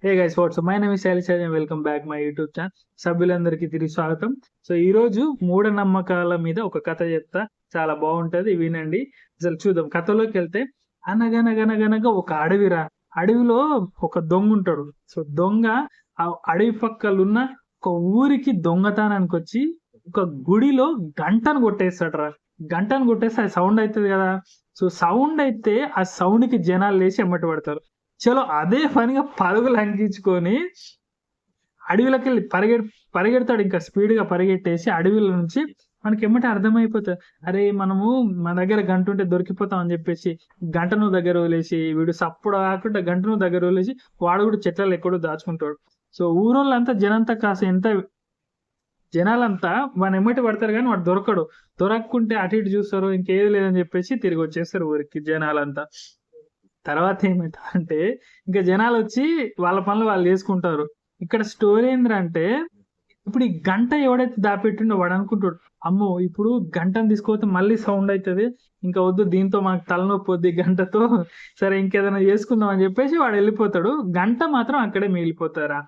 Hey guys what's my name is Shailesh and welcome back my YouTube channel. సభ్యులందరికీ తిరిగి స్వాగతం. So ఈ రోజు మూఢనమ్మకాల మీద ఒక కథ చెప్తా, చాలా బాగుంటది, వినండి. అసలు చూద్దాం కథలోకి వెళ్తే. అనగనగనగనగా ఒక అడవిరా. అడవిలో ఒక దొంగ ఉంటాడు. సో దొంగ ఆ అడవి పక్కలున్న ఒక ఊరికి దొంగతనానికి వచ్చి ఒక గుడిలో గంటను కొట్టేస్తాడు రా. గంటను కొట్టేస్తే అది సౌండ్ అవుతుంది కదా. సో సౌండ్ అయితే ఆ సౌండ్ కి జనాలు లేచి ఎమ్మటి పడతారు. చలో అదే పనిగా పరుగులు అంకించుకొని అడవిలోకి వెళ్ళి పరిగెడతాడు. ఇంకా స్పీడ్ గా పరిగెట్టేసి అడవిలో నుంచి మనకి ఎమ్మటే అర్థమైపోతుంది. అరే మనము మన దగ్గర గంట ఉంటే దొరికిపోతాం అని చెప్పేసి గంటను దగ్గర వదిలేసి వీడు సప్పుడు కాకుండా గంటను దగ్గర వదిలేసి వాడు కూడా చెట్లలో ఎక్కడో దాచుకుంటాడు. సో ఊరోళ్ళంతా జనంతా కాస్త ఎంత జనాలంతా వాని ఎమ్మటి పడతారు కానీ వాడు దొరకడు. దొరకకుంటే అటు ఇటు చూస్తారు, ఇంకేది లేదని చెప్పేసి తిరిగి వచ్చేస్తారు ఊరికి జనాలంతా. తర్వాత ఏమైతుందంటే ఇంకా జనాలు వచ్చి వాళ్ళ పనులు వాళ్ళు చేసుకుంటారు. ఇక్కడ స్టోరీ ఏంటంటే ఇప్పుడు ఈ గంట ఎవడైతే దాపెట్టిండో వాడు అనుకుంటాడు, అమ్మో ఇప్పుడు గంటను తీసుకుపోతే మళ్ళీ సౌండ్ అవుతుంది, ఇంకా వద్దు దీంతో మనకు తలనొప్పి వద్దు గంటతో, సరే ఇంకేదైనా చేసుకుందాం అని చెప్పేసి వాడు వెళ్ళిపోతాడు. గంట మాత్రం అక్కడే మిగిలిపోతారా.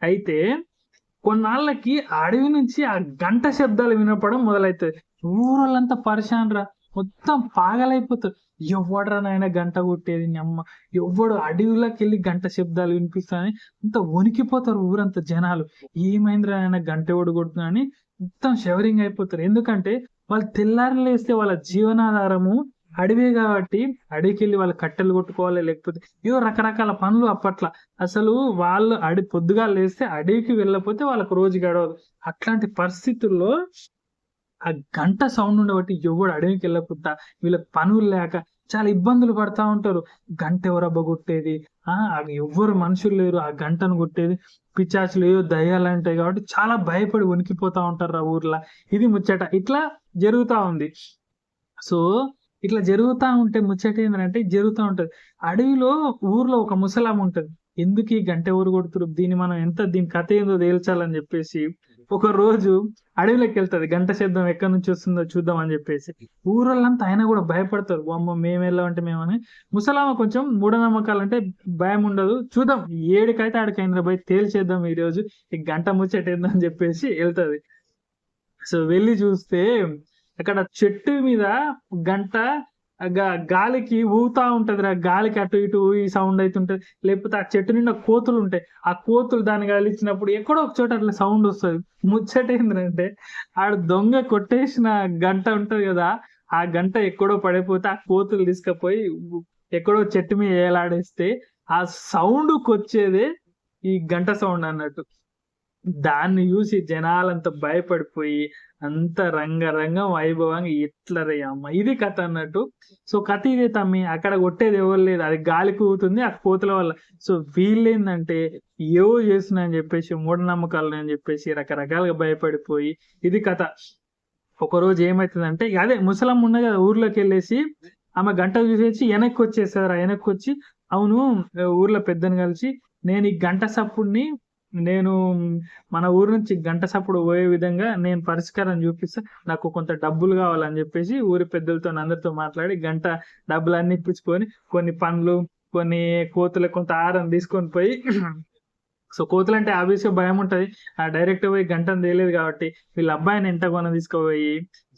అయితే కొన్నాళ్ళకి అడవి నుంచి ఆ గంట శబ్దాలు వినపడం మొదలవుతుంది. ఊరోళ్ళంతా పరిశాన్ రా, మొత్తం పాగలైపోతారు. ఎవడరా నాయన గంట కొట్టేది అమ్మ, ఎవడు అడవిలోకి వెళ్ళి గంట శబ్దాలు వినిపిస్తాయని అంత వణికిపోతారు ఊరంతా జనాలు. ఏమైందిరా నాయన గంట ఎవడు కొడుతున్నా మొత్తం షవరింగ్ అయిపోతారు. ఎందుకంటే వాళ్ళు తెల్లారి లేస్తే వాళ్ళ జీవనాధారము అడవే కాబట్టి అడవికి వెళ్ళి వాళ్ళు కట్టెలు కొట్టుకోవాలి, లేకపోతే ఏవో రకరకాల పనులు అప్పట్లో. అసలు వాళ్ళు పొద్దుగా లేస్తే అడవికి వెళ్ళకపోతే వాళ్ళకు రోజు గడవదు. అట్లాంటి పరిస్థితుల్లో ఆ గంట సౌండ్ ఉండబట్టి ఎవడు అడవికి వెళ్ళకుండా వీళ్ళకి పనులు లేక చాలా ఇబ్బందులు పడతా ఉంటారు. గంట ఎవరబ్బా కొట్టేది, ఎవ్వరు మనుషులు లేరు ఆ గంటను కొట్టేది, పిచాచులు ఏవో దయ్యాలు అంటాయి కాబట్టి చాలా భయపడి వణికిపోతా ఉంటారు ఆ ఊర్లో. ఇది ముచ్చట ఇట్లా జరుగుతా ఉంది. సో ఇట్లా జరుగుతా ఉంటే ముచ్చట ఏంటంటే జరుగుతూ ఉంటది. అడవిలో ఊర్లో ఒక ముసలాం ఉంటది. ఎందుకు ఈ గంట ఎవరు కొడుతురు, దీని కథ ఏందో తేల్చాలని చెప్పేసి ఒక రోజు అడవిలోకి వెళ్తది. గంట శబ్దం ఎక్కడి నుంచి వస్తుందో చూద్దాం అని చెప్పేసి. ఊరోళ్ళంతా ఆయన కూడా భయపడతారు, అమ్మ మేము వెళ్ళామంటే మేమని. ముసలామ కొంచెం మూఢనమ్మకాలు అంటే భయం ఉండదు. చూద్దాం ఏడికైతే ఆడికైనా భయ తేల్చేద్దాం ఈ రోజు ఈ గంట ముచ్చట ఏందో అని చెప్పేసి వెళ్తది. సో వెళ్ళి చూస్తే అక్కడ చెట్టు మీద గంట గాలికి ఊగుతా ఉంటది రా. గాలికి అటు ఇటు ఈ సౌండ్ అవుతుంటది. లేకపోతే ఆ చెట్టు నిండా కోతులు ఉంటాయి. ఆ కోతులు దాన్ని గాలిచ్చినప్పుడు ఎక్కడో ఒక చోట అట్లా సౌండ్ వస్తుంది. ముచ్చట ఏంటంటే ఆడ దొంగ కొట్టేసిన గంట ఉంటది కదా, ఆ గంట ఎక్కడో పడిపోతే ఆ కోతులు తీసుకుపోయి ఎక్కడో చెట్టు మీద ఏలాడేస్తే ఆ సౌండ్కి వచ్చేదే ఈ గంట సౌండ్ అన్నట్టు. దాన్ని చూసి జనాలంతా భయపడిపోయి అంత రంగరంగం వైభవంగా ఎట్లా రే అమ్మ ఇది కథ అన్నట్టు. సో కథ ఇదే తమ్మి, అక్కడ కొట్టేది ఎవరు లేదు, అది గాలి కూతుంది ఆ కోతుల వల్ల. సో వీళ్ళేందంటే ఏవో చేస్తున్నా అని చెప్పేసి మూఢనమ్మకాలు అని చెప్పేసి రకరకాలుగా భయపడిపోయి ఇది కథ. ఒకరోజు ఏమవుతుందంటే అదే ముసలమ్మ ఉన్నది కదా, ఊర్లోకి వెళ్ళేసి ఆమె గంట చూసేసి వెనక్కి వచ్చేసారు. వెనక్కి వచ్చి అవును ఊర్లో పెద్దని కలిసి నేను ఈ గంట సప్పుడిని నేను మన ఊరు నుంచి గంట సప్పుడు పోయే విధంగా నేను పరిష్కారం చూపిస్తా, నాకు కొంత డబ్బులు కావాలని చెప్పేసి ఊరి పెద్దలతో అందరితో మాట్లాడి గంట డబ్బులన్నీ ఇప్పించుకొని కొన్ని పండ్లు కొన్ని కోతులకు కొంత ఆహారం తీసుకొని పోయి సో కోతులు అంటే ఆబ్వియస్గా భయం ఉంటది. ఆ డైరెక్ట్ పోయి గంటను తేలేదు కాబట్టి వీళ్ళ అబ్బాయిని ఎంత కొన తీసుకుపోయి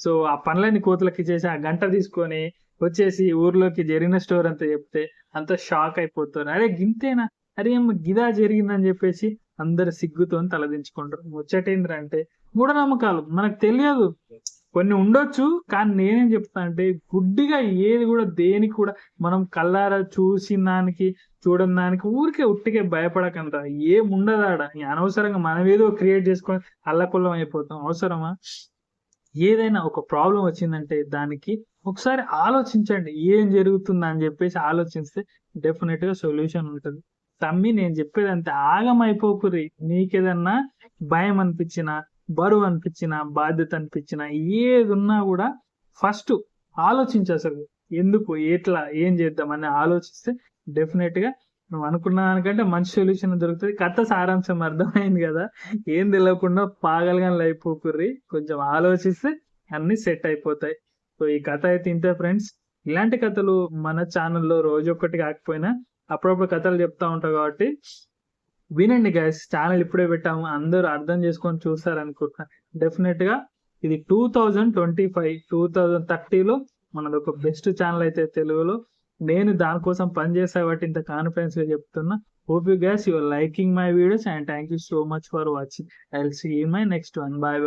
సో ఆ పనులన్నీ కోతులకి ఇచ్చేసి ఆ గంట తీసుకొని వచ్చేసి ఊర్లోకి జరిగిన స్టోర్ అంతా చెప్తే అంత షాక్ అయిపోతారు. అరే గింతేనా, అరే ఏం గిదా జరిగిందని చెప్పేసి అందరు సిగ్గుతో తలదించుకుంటారు. ముచ్చటేంద్రంటే మూఢనమ్మకాలు మనకు తెలియదు, కొన్ని ఉండొచ్చు, కానీ నేనేం చెప్తా అంటే గుడ్డిగా ఏది కూడా దేనికి కూడా మనం కళ్ళారా చూసిన దానికి చూడని దానికి ఊరికే ఉట్టికే భయపడకంత ఏముండదాడ. అనవసరంగా మనం ఏదో క్రియేట్ చేసుకొని అల్లకొల్లం అయిపోతాం. అవసరమా? ఏదైనా ఒక ప్రాబ్లం వచ్చిందంటే దానికి ఒకసారి ఆలోచించండి ఏం జరుగుతుందా అని చెప్పేసి ఆలోచిస్తే డెఫినెట్ గా సొల్యూషన్ ఉంటుంది. తమ్మి నేను చెప్పేది అంతే, ఆగమైపోకుర్రి. నీకేదన్నా భయం అనిపించినా బరువు అనిపించినా బాధ్యత అనిపించినా ఏది ఉన్నా కూడా ఫస్ట్ ఆలోచించు, అసలు ఎందుకు ఎట్లా ఏం చేద్దామని ఆలోచిస్తే డెఫినెట్ గా నువ్వు అనుకున్న దానికంటే మంచి సొల్యూషన్ దొరుకుతుంది. కథ సారాంశం అర్థమైంది కదా, ఏం తెలియకుండా పాగలుగానే అయిపోకుర్రి, కొంచెం ఆలోచిస్తే అన్ని సెట్ అయిపోతాయి. సో ఈ కథ అయితే ఇంతే ఫ్రెండ్స్. ఇలాంటి కథలు మన ఛానల్లో రోజు ఒక్కటి కాకపోయినా అప్పుడప్పుడు కథలు చెప్తా ఉంటాం కాబట్టి వినండి గైస్, ఛానల్ ఇప్పుడే పెట్టాము, అందరూ అర్థం చేసుకొని చూస్తారు అనుకుంటున్నా. డెఫినెట్ గా ఇది 2025 2030లో మనది ఒక బెస్ట్ ఛానల్ అయితే తెలుగులో. నేను దానికోసం పనిచేసా కాబట్టి ఇంత కాన్ఫిడెన్స్ గా చెప్తున్నా. Hope you guys you are liking my videos and thank you so much for watching. I'll see you in my next one. Bye.